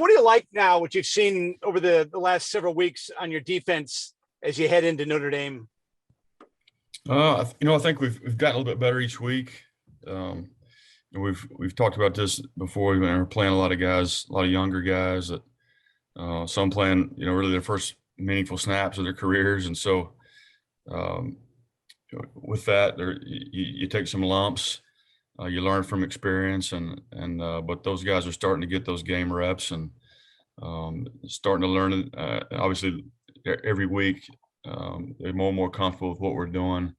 what do you like now, what you've seen over the last several weeks on your defense as you head into Notre Dame? I think we've gotten a little bit better each week. We've talked about this before. We're playing a lot of guys, a lot of younger guys that some playing, really their first meaningful snaps of their careers, and so with that, you take some lumps. You learn from experience, but those guys are starting to get those game reps and starting to learn. Obviously, every week they're more and more comfortable with what we're doing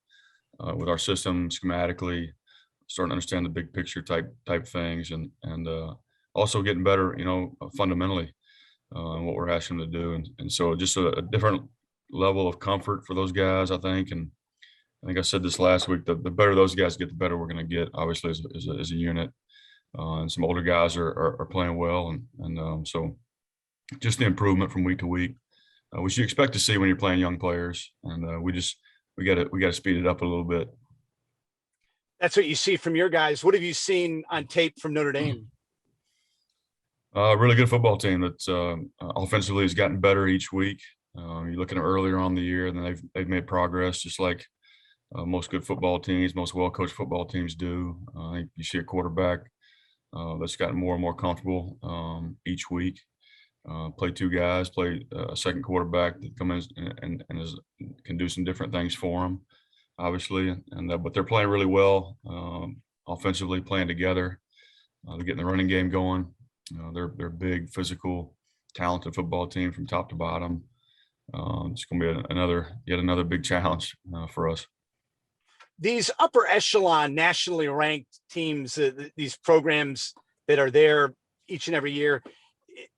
with our system schematically, starting to understand the big picture type things, and also getting better, fundamentally what we're asking them to do, and so just a different level of comfort for those guys, I think. And I think I said this last week, the better those guys get, the better we're going to get, obviously, as a unit. And some older guys are playing well. And so just the improvement from week to week, which you expect to see when you're playing young players. And we got to speed it up a little bit. That's what you see from your guys. What have you seen on tape from Notre Dame? Really good football team that's offensively has gotten better each week. You look at them earlier on the year, and they've made progress, just like most good football teams, most well-coached football teams do. I think you see a quarterback that's gotten more and more comfortable each week. Play two guys, play a second quarterback that comes in and can do some different things for them, obviously. But they're playing really well offensively, playing together. They're getting the running game going. They're a big, physical, talented football team from top to bottom. It's going to be yet another big challenge for us. These upper echelon, nationally ranked teams, these programs that are there each and every year,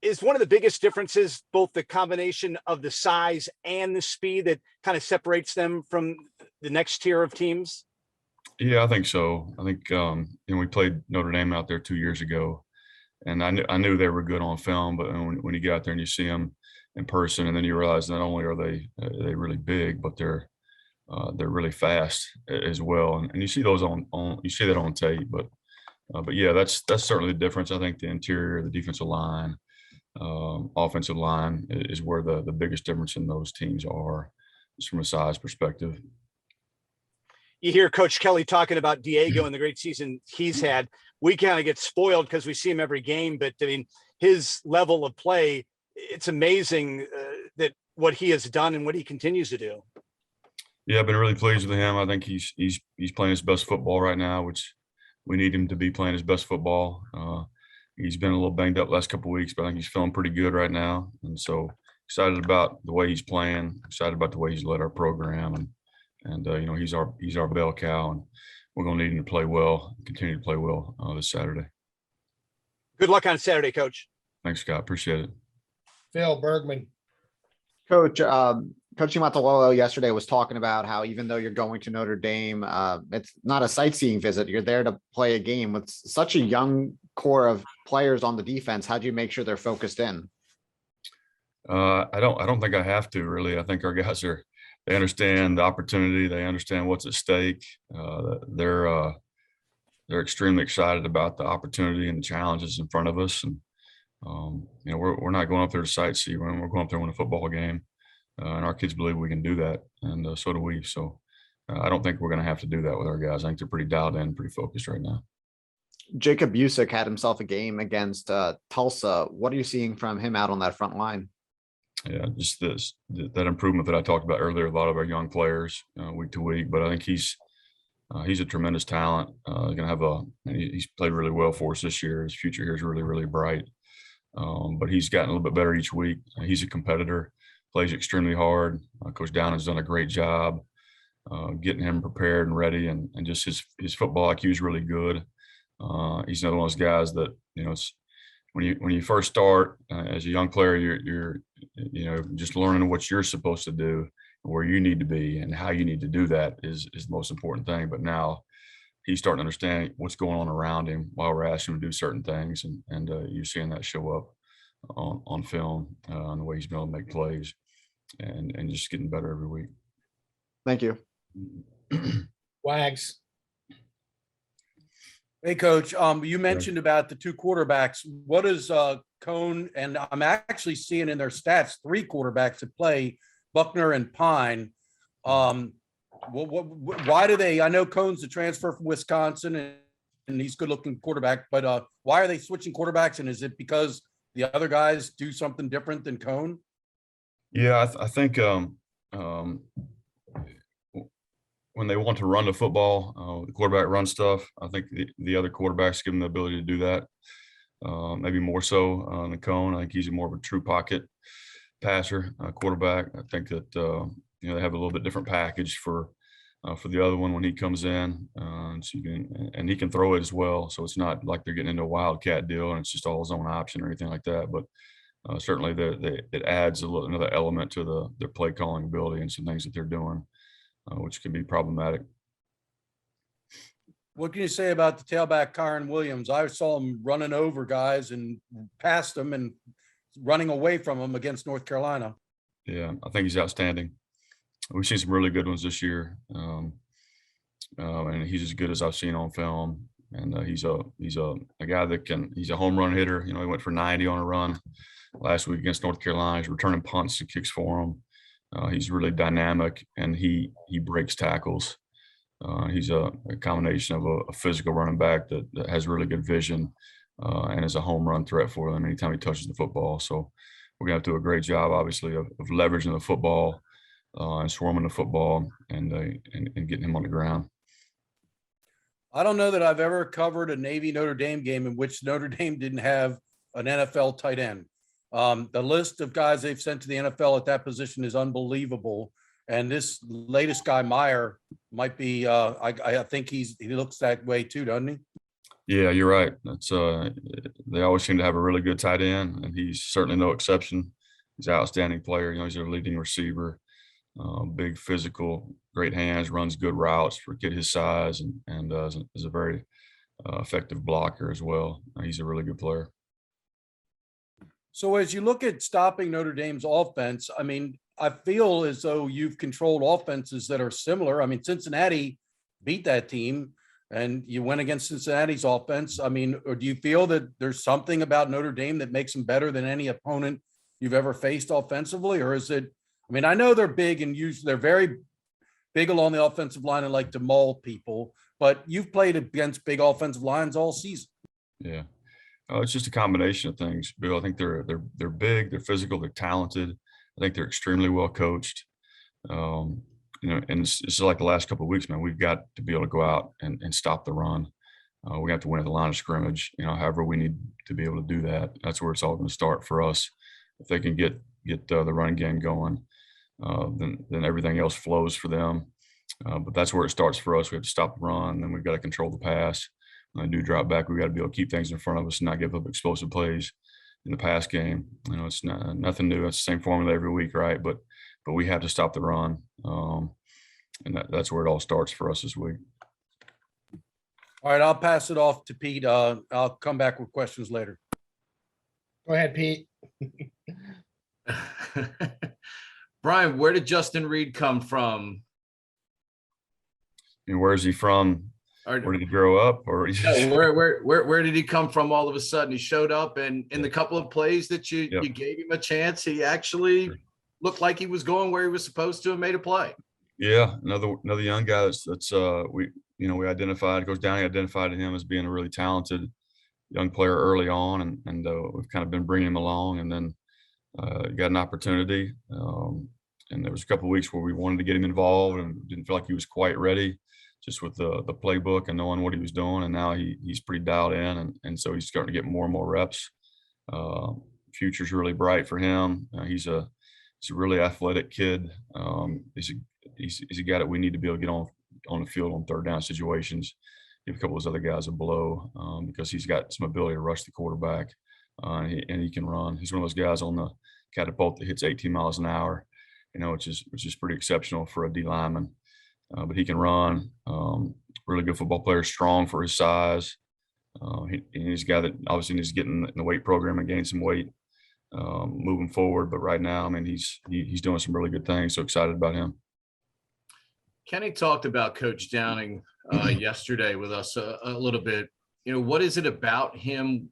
is one of the biggest differences both the combination of the size and the speed that kind of separates them from the next tier of teams? Yeah, I think so. I think we played Notre Dame out there 2 years ago, and I knew they were good on film, but when you get out there and you see them in person, and then you realize not only are they really big, but they're really fast as well, and you see those you see that on tape. But yeah, that's certainly the difference. I think the interior, the defensive line, offensive line is where the biggest difference in those teams are, just from a size perspective. You hear Coach Kelly talking about Diego and the great season he's had. We kind of get spoiled because we see him every game, but I mean, his level of play, it's amazing that what he has done and what he continues to do. Yeah, I've been really pleased with him. I think he's playing his best football right now, which we need him to be playing his best football. He's been a little banged up last couple of weeks, but I think he's feeling pretty good right now. And so excited about the way he's playing, excited about the way he's led our program, and he's our bell cow, and we're going to need him to play well, continue to play well this Saturday. Good luck on Saturday, Coach. Thanks, Scott. Appreciate it. Phil Bergman. Coach, Coach Imatololo yesterday was talking about how even though you're going to Notre Dame, it's not a sightseeing visit. You're there to play a game with such a young core of players on the defense. How do you make sure they're focused in? I don't think I have to, really. I think our guys they understand the opportunity. They understand what's at stake. They're extremely excited about the opportunity and the challenges in front of us. And we're not going up there to sightsee. We're going up there to win a football game. And our kids believe we can do that, and so do we. So I don't think we're going to have to do that with our guys. I think they're pretty dialed in, pretty focused right now. Jacob Busick had himself a game against Tulsa. What are you seeing from him out on that front line? Yeah, just that improvement that I talked about earlier. A lot of our young players week to week, but I think he's a tremendous talent. He's played really well for us this year. His future here is really, really bright. But he's gotten a little bit better each week. He's a competitor. Plays extremely hard. Coach Downan's done a great job getting him prepared and ready, and just his football IQ is really good. He's another one of those guys that it's when you first start as a young player, you're just learning what you're supposed to do, where you need to be, and how you need to do that is the most important thing. But now he's starting to understand what's going on around him while we're asking him to do certain things, and you're seeing that show up on film on the way he's been able to make plays. And just getting better every week. Thank you. Wags. Hey, Coach. You mentioned about the two quarterbacks. What does Cone, and I'm actually seeing in their stats 3 quarterbacks that play, Buckner and Pine. Why do they? I know Cone's a transfer from Wisconsin, and he's good looking quarterback, but why are they switching quarterbacks? And is it because the other guys do something different than Cone? Yeah, I think when they want to run the football, the quarterback run stuff, I think the other quarterbacks give them the ability to do that. Maybe more so than Cone. I think he's more of a true pocket passer, quarterback. I think that they have a little bit different package for the other one when he comes in, so and he can throw it as well. So it's not like they're getting into a wildcat deal and it's just all his own option or anything like that. But certainly it adds another element to their play calling ability and some things that they're doing, which can be problematic. What can you say about the tailback, Kyron Williams? I saw him running over guys and past them and running away from them against North Carolina. Yeah, I think he's outstanding. We've seen some really good ones this year, and he's as good as I've seen on film. And he's a guy that he's a home run hitter. He went for 90 on a run last week against North Carolina. He's returning punts and kicks for him. He's really dynamic, and he breaks tackles. He's a combination of a physical running back that has really good vision and is a home run threat for them anytime he touches the football. So we're going to have to do a great job, obviously, of leveraging the football and swarming the football and getting him on the ground. I don't know that I've ever covered a Navy Notre Dame game in which Notre Dame didn't have an NFL tight end. The list of guys they've sent to the NFL at that position is unbelievable. And this latest guy, Meyer, might be. I think he looks that way too, doesn't he? Yeah, you're right. That's they always seem to have a really good tight end, and he's certainly no exception. He's an outstanding player. He's their leading receiver. Big physical, great hands, runs good routes for a kid his size, and is a very effective blocker as well. He's a really good player. So as you look at stopping Notre Dame's offense, I mean, I feel as though you've controlled offenses that are similar. I mean, Cincinnati beat that team and you went against Cincinnati's offense. I mean, or do you feel that there's something about Notre Dame that makes them better than any opponent you've ever faced offensively? Or is it, I mean, I know they're big and they're very big along the offensive line and like to maul people, but you've played against big offensive lines all season. Yeah. It's just a combination of things, Bill. I think they're big, they're physical, they're talented. I think they're extremely well coached. And it's like the last couple of weeks, man. We've got to be able to go out and stop the run. We have to win at the line of scrimmage. However we need to be able to do that. That's where it's all going to start for us. If they can get the running game going, then everything else flows for them. But that's where it starts for us. We have to stop the run, then we've got to control the pass. When I do drop back, we've got to be able to keep things in front of us and not give up explosive plays in the pass game. It's nothing new. It's the same formula every week, right? But we have to stop the run, and that's where it all starts for us this week. All right, I'll pass it off to Pete. I'll come back with questions later. Go ahead, Pete. Brian, where did Justin Reed come from? And where's he from? Where did he grow up? Or where did he come from all of a sudden? He showed up, and in the couple of plays that you gave him a chance, he actually looked like he was going where he was supposed to and made a play. Yeah, another young guy that's we identified, Coach Downing identified him as being a really talented young player early on, and we've kind of been bringing him along, and then got an opportunity, and there was a couple of weeks where we wanted to get him involved and didn't feel like he was quite ready, just with the playbook and knowing what he was doing. And now he's pretty dialed in, and so he's starting to get more and more reps. Future's really bright for him. He's a really athletic kid. He's a guy that we need to be able to get on the field on third down situations. Give a couple of those other guys a blow, because he's got some ability to rush the quarterback, and he can run. He's one of those guys on the catapult that hits 18 miles an hour, which is pretty exceptional for a D lineman. But he can run. Really good football player, strong for his size. He's a guy that obviously needs to get in the weight program and gain some weight moving forward. But right now, I mean, he's doing some really good things. So excited about him. Kenny talked about Coach Downing yesterday with us a little bit. What is it about him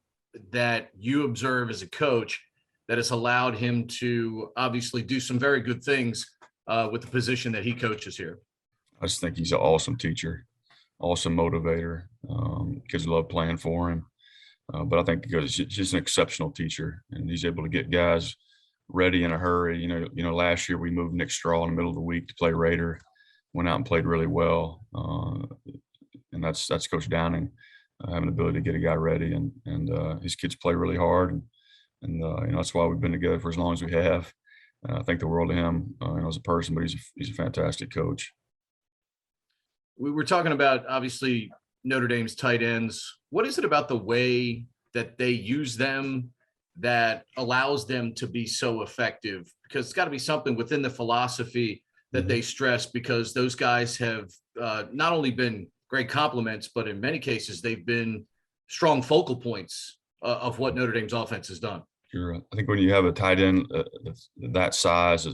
that you observe as a coach that has allowed him to obviously do some very good things with the position that he coaches here? I just think he's an awesome teacher, awesome motivator. Kids love playing for him. But I think because he's just an exceptional teacher, and he's able to get guys ready in a hurry. You know, last year we moved Nick Straw in the middle of the week to play Raider, went out and played really well. And that's Coach Downing having the ability to get a guy ready, and his kids play really hard. And you know, that's why we've been together for as long as we have. I think the world of him, you know, as a person, but he's a fantastic coach. We were talking about, obviously, Notre Dame's tight ends. What is it about the way that they use them that allows them to be so effective? Because it's got to be something within the philosophy that they stress, because those guys have not only been great compliments, but in many cases, they've been strong focal points of what Notre Dame's offense has done. Sure. I think when you have a tight end that size,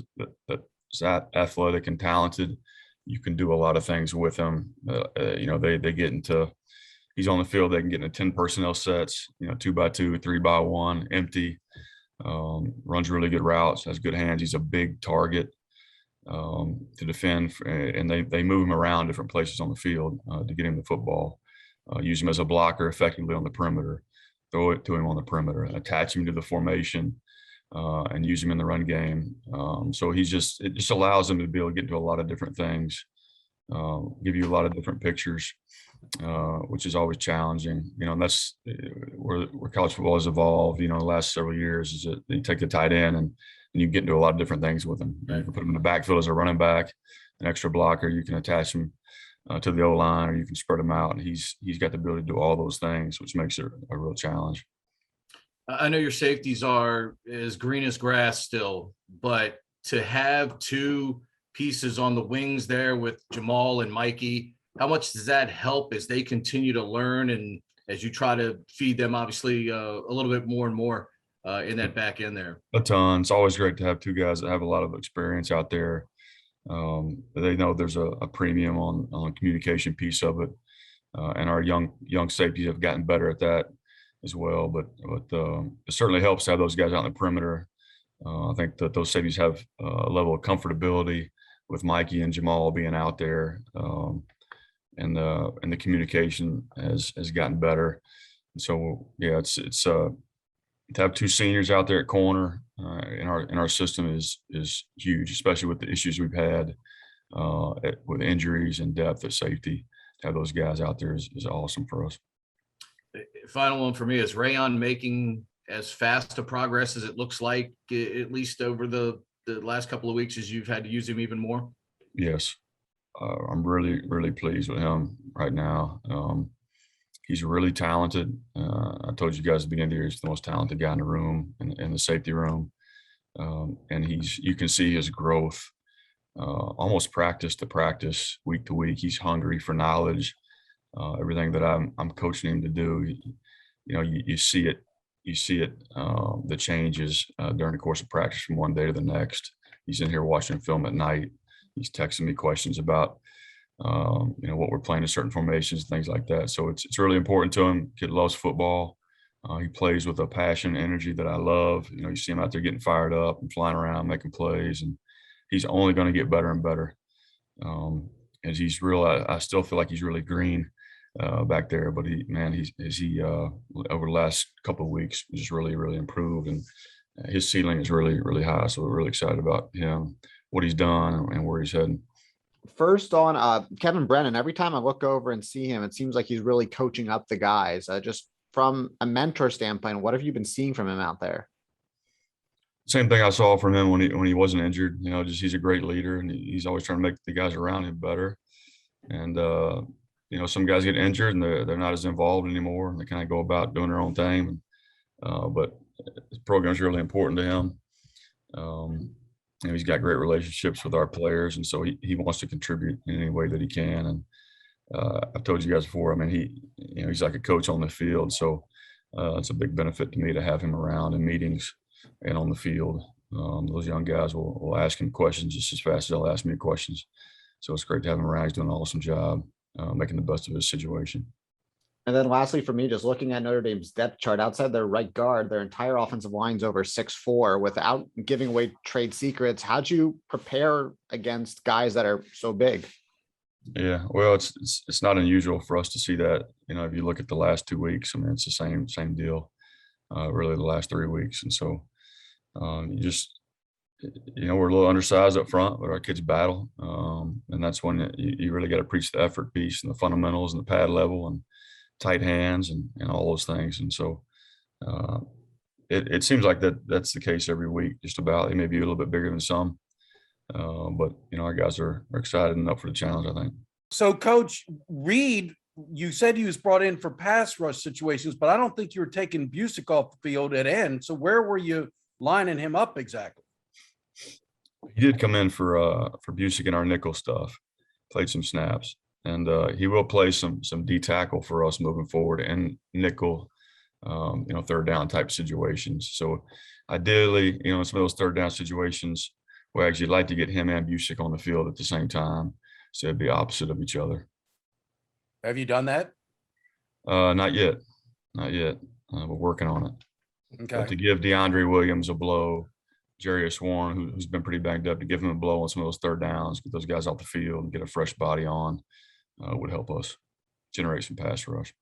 that's that athletic and talented, you can do a lot of things with him. You know, they get into, he's on the field, they can get into 10 personnel sets, you know, 2x2, 3x1, empty, runs really good routes, has good hands. He's a big target to defend, and they move him around different places on the field to get him the football, use him as a blocker effectively on the perimeter, throw it to him on the perimeter, attach him to the formation, and use him in the run game. So it just allows them to be able to get into a lot of different things, give you a lot of different pictures, which is always challenging. You know, and that's where college football has evolved, you know, in the last several years, is that you take the tight end and you get into a lot of different things with him. You can put him in the backfield as a running back, an extra blocker. You can attach him to the O-line, or you can spread him out. And he's got the ability to do all those things, which makes it a real challenge. I know your safeties are as green as grass still, but to have two pieces on the wings there with Jamal and Mikey, how much does that help as they continue to learn and as you try to feed them, obviously, a little bit more and more in that back end there? A ton. It's always great to have two guys that have a lot of experience out there. They know there's a premium on the communication piece of it, and our young safeties have gotten better at that as well. But it certainly helps to have those guys out on the perimeter. I think that those safeties have a level of comfortability with Mikey and Jamal being out there, and the communication has gotten better. And so yeah, it's to have two seniors out there at corner in our system is huge, especially with the issues we've had with injuries and depth at safety. To have those guys out there is awesome for us. Final one for me, is Rayon making as fast a progress as it looks like, at least over the last couple of weeks, as you've had to use him even more? Yes. I'm really, really pleased with him right now. He's really talented. I told you guys at the beginning of the year, he's the most talented guy in the room, in the safety room. And you can see his growth almost practice to practice, week to week. He's hungry for knowledge. Everything that I'm coaching him to do, you know, you see it, the changes during the course of practice from one day to the next. He's in here watching film at night. He's texting me questions about, you know, what we're playing in certain formations, things like that. So it's really important to him. Kid loves football. He plays with a passion and energy that I love. You know, you see him out there getting fired up and flying around, making plays, and he's only going to get better and better. As he's I still feel like he's really green back there, but he over the last couple of weeks just really, really improved, and his ceiling is really, really high. So we're really excited about him, what he's done, and where he's heading. First on Kevin Brennan, every time I look over and see him, it seems like he's really coaching up the guys. Just from a mentor standpoint, what have you been seeing from him out there? Same thing I saw from him when he wasn't injured. You know, just he's a great leader, and he's always trying to make the guys around him better. And you know, some guys get injured and they're not as involved anymore, and they kind of go about doing their own thing. But the program is really important to him. You know, he's got great relationships with our players, and so he wants to contribute in any way that he can. And I've told you guys before, I mean, he's like a coach on the field, so it's a big benefit to me to have him around in meetings and on the field. Those young guys will ask him questions just as fast as they'll ask me questions. So it's great to have him around. He's doing an awesome job, making the best of his situation. And then lastly, for me, just looking at Notre Dame's depth chart outside their right guard, their entire offensive line's over 6'4" without giving away trade secrets. How'd you prepare against guys that are so big? Yeah, well, it's not unusual for us to see that. You know, if you look at the last 2 weeks, I mean, it's the same deal. Really, the last 3 weeks, and so you just, you know, we're a little undersized up front, but our kids battle, and that's when you really got to preach the effort piece and the fundamentals and the pad level and tight hands and all those things. And so it seems like that's the case every week, just about. They may be a little bit bigger than some, but you know, our guys are excited and up for the challenge, I think. So Coach Reed, you said he was brought in for pass rush situations, but I don't think you were taking Busick off the field at end. So where were you lining him up exactly? He did come in for Busick in our nickel stuff, played some snaps, and he will play some D tackle for us moving forward and nickel, you know, third down type situations. So ideally, you know, in some of those third down situations, we actually like to get him and Busick on the field at the same time, so it'd be opposite of each other. Have you done that? Not yet. We're working on it. Okay. But to give DeAndre Williams a blow, Jarius Warren, who's been pretty banged up, to give him a blow on some of those third downs, get those guys off the field and get a fresh body on, would help us generate some pass rush.